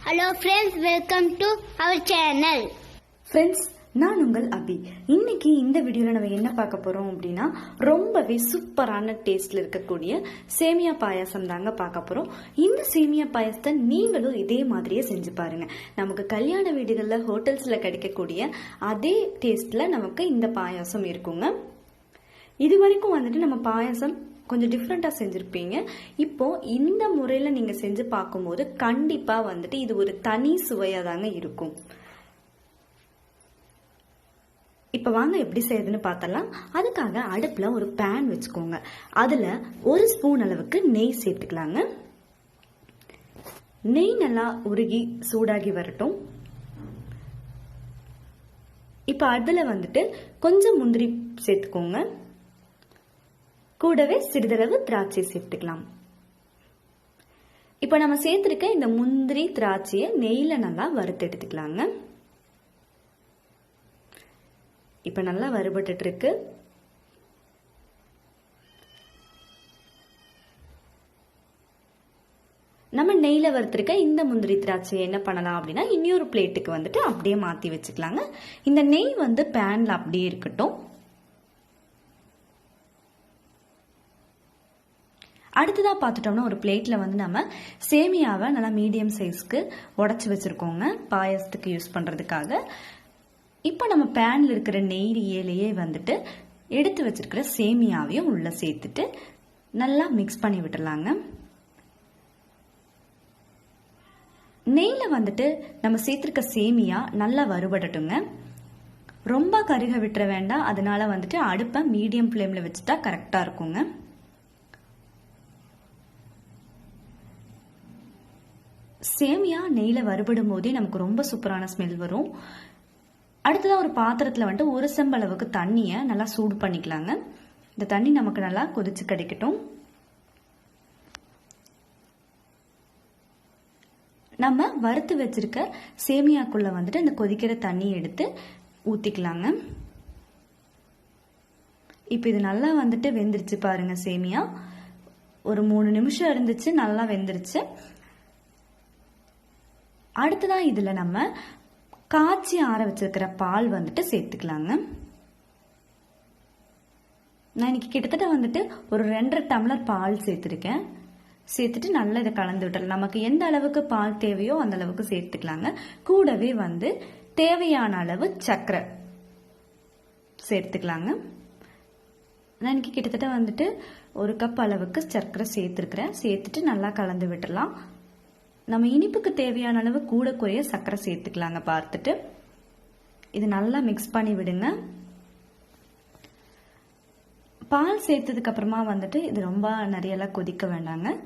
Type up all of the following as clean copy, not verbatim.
Hello friends, welcome to our channel. Friends, நான் உங்கள் அபி. இன்னைக்கு இந்த வீடியோல நம்ம என்ன பார்க்க போறோம் அப்படின்னா ரொம்பவே சூப்பரான டேஸ்ட்ல இருக்கக்கூடிய சேமியா பாயாசம் தாங்க பார்க்க போறோம். இந்த சேமியா பாயாசத்தை நீங்களும் இதே மாதிரியே செஞ்சு பாருங்க. நமக்கு கல்யாண வீடுகள்ல ஹோட்டல்ஸ்ல கிடைக்கக்கூடிய அதே டேஸ்ட்ல நமக்கு இந்த பாயாசம் இருக்குங்க. இது வரைக்கும் வந்துட்டு நம்ம பாயாசம் கொஞ்சம் டிஃப்ரெண்ட்டாக செஞ்சுருப்பீங்க. இப்போ இந்த முறையில் நீங்கள் செஞ்சு பார்க்கும்போது கண்டிப்பாக வந்துட்டு இது ஒரு தனி சுவையாக தாங்க இருக்கும். இப்போ வாங்க எப்படி செய்யுதுன்னு பார்த்தலாம். அதுக்காக அடுப்பில் ஒரு பேன் வச்சுக்கோங்க. அதில் 1 ஸ்பூன் அளவுக்கு நெய் சேர்த்துக்கலாங்க. நெய் நல்லா உருகி சூடாகி வரட்டும். இப்போ அதில் வந்துட்டு கொஞ்சம் முந்திரி சேர்த்துக்கோங்க. கூடவே சிறிதளவு திராட்சை சேர்த்துக்கலாம். இப்போ நம்ம சேர்த்திருக்க இந்த முந்திரி திராட்சையை நெய்ல நல்லா வறுத்து எடுத்துக்கலாங்க. இப்ப நல்லா வறுபட்டு இருக்கு. நம்ம நெய்ல வறுத்திருக்க இந்த முந்திரி திராட்சையை என்ன பண்ணலாம் அப்படின்னா இன்னொரு பிளேட்டுக்கு வந்துட்டு அப்படியே மாத்தி வச்சுக்கலாங்க. இந்த நெய் வந்து பேன்ல அப்படியே இருக்கட்டும். அடுத்ததாக பார்த்துட்டோம்னா ஒரு பிளேட்டில் வந்து நம்ம சேமியாவை நல்லா மீடியம் சைஸ்க்கு உடச்சி வச்சுருக்கோங்க பாயசத்துக்கு யூஸ் பண்ணுறதுக்காக. இப்போ நம்ம பேனில் இருக்கிற நெய்யிலேயே வந்துட்டு எடுத்து வச்சிருக்கிற சேமியாவையும் உள்ளே சேர்த்துட்டு நல்லா மிக்ஸ் பண்ணி விட்டுடலாங்க. நெய்யில் வந்துட்டு நம்ம சேர்த்துருக்க சேமியா நல்லா வறுபடட்டுங்க. ரொம்ப கருக விட்டுற வேண்டாம். அதனால வந்துட்டு அடுப்பை மீடியம் ஃப்ளேமில் வச்சுட்டா கரெக்டாக இருக்குங்க. சேமியா நெய்ல வறுபடும் போதே நமக்கு ரொம்ப சூப்பரான ஸ்மெல் வரும். அடுத்ததான் ஒரு பாத்திரத்துல வந்துட்டு 1 செம்பு அளவுக்கு தண்ணியை நல்லா சூடு பண்ணிக்கலாங்க. இந்த தண்ணி நமக்கு நல்லா கொதிச்சு கிடைக்கட்டும். நம்ம வறுத்து வச்சிருக்க சேமியாக்குள்ள வந்துட்டு இந்த கொதிக்கிற தண்ணி எடுத்து ஊத்திக்கலாங்க. இப்போ இது நல்லா வந்துட்டு வெந்துருச்சு பாருங்க. சேமியா ஒரு 3 நிமிஷம் இருந்துச்சு, நல்லா வெந்துருச்சு. அடுத்ததான் இதுல நம்ம காய்ச்சி ஆற வச்சிருக்கிற பால் வந்துட்டு சேர்த்துக்கலாங்க. நான் இன்னைக்கு கிட்டத்தட்ட வந்துட்டு ஒரு 2.5 டம்ளர் பால் சேர்த்துருக்கேன். சேர்த்துட்டு நல்லா இதை கலந்து விட்டுறலாம். நமக்கு எந்த அளவுக்கு பால் தேவையோ அந்த அளவுக்கு சேர்த்துக்கலாங்க. கூடவே வந்து தேவையான அளவு சர்க்கரை சேர்த்துக்கலாங்க. நான் இன்னைக்கு கிட்டத்தட்ட வந்துட்டு 1 கப் அளவுக்கு சர்க்கரை சேர்த்துருக்கிறேன். சேர்த்துட்டு நல்லா கலந்து விட்டுறலாம். நம்ம இனிப்புக்கு தேவையான அளவு கூட குறைய சர்க்கரை சேர்த்துக்கலாங்க. பார்த்துட்டு இது நல்லா மிக்ஸ் பண்ணி விடுங்க. பால் சேர்த்ததுக்கு அப்புறமா வந்துட்டு இது ரொம்ப நிறையெல்லாம் கொதிக்க வேண்டாங்க.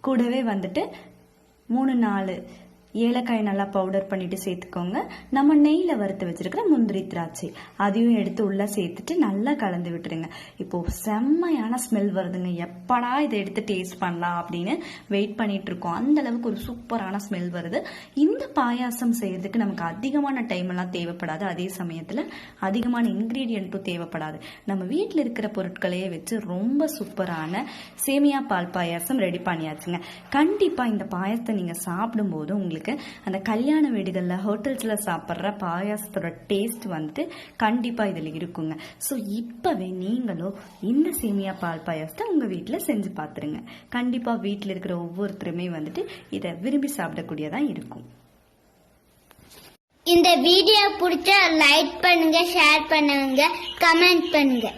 கூடவே வந்துட்டு 3-4 ஏலக்காய் நல்லா பவுடர் பண்ணிட்டு சேர்த்துக்கோங்க. நம்ம நெய்ல வறுத்து வச்சிருக்கிற முந்திரி திராட்சை அதையும் எடுத்து உள்ள சேர்த்துட்டு நல்லா கலந்து விட்டுருங்க. இப்போ செம்மையான ஸ்மெல் வருதுங்க. எப்படா இதை எடுத்து டேஸ்ட் பண்ணலாம் அப்படின்னு வெயிட் பண்ணிட்டு இருக்கோம். அந்த அளவுக்கு ஒரு சூப்பரான ஸ்மெல் வருது. இந்த பாயாசம் செய்யறதுக்கு நமக்கு அதிகமான டைம் எல்லாம் தேவைப்படாது. அதே சமயத்துல அதிகமான இன்கிரீடியன்ட்டும் தேவைப்படாது. நம்ம வீட்டில் இருக்கிற பொருட்களையே வச்சு ரொம்ப சூப்பரான சேமியா பால் பாயாசம் ரெடி பண்ணியாச்சுங்க. கண்டிப்பா இந்த பாயாசத்தை நீங்க சாப்பிடும் போது உங்களுக்கு அந்த கல்யாண வீடுகள்ல ஹோட்டல்ஸ்ல சாப்பிட்ற பாயாசத்தோட டேஸ்ட் வந்துட்டு கண்டிப்பா இதுல இருக்குங்க. ஸோ இப்பவே நீங்களும் இந்த சேமியா பால் பாயாசத்தை உங்க வீட்டுல செஞ்சு பார்த்துருங்க. கண்டிப்பா வீட்டில் இருக்கிற ஒவ்வொருத்தருமே வந்துட்டு இதை விரும்பி சாப்பிடக்கூடியதா இருக்கும். இந்த வீடியோ பிடிச்சா லைக் பண்ணுங்க, ஷேர் பண்ணுங்க, கமெண்ட் பண்ணுங்க.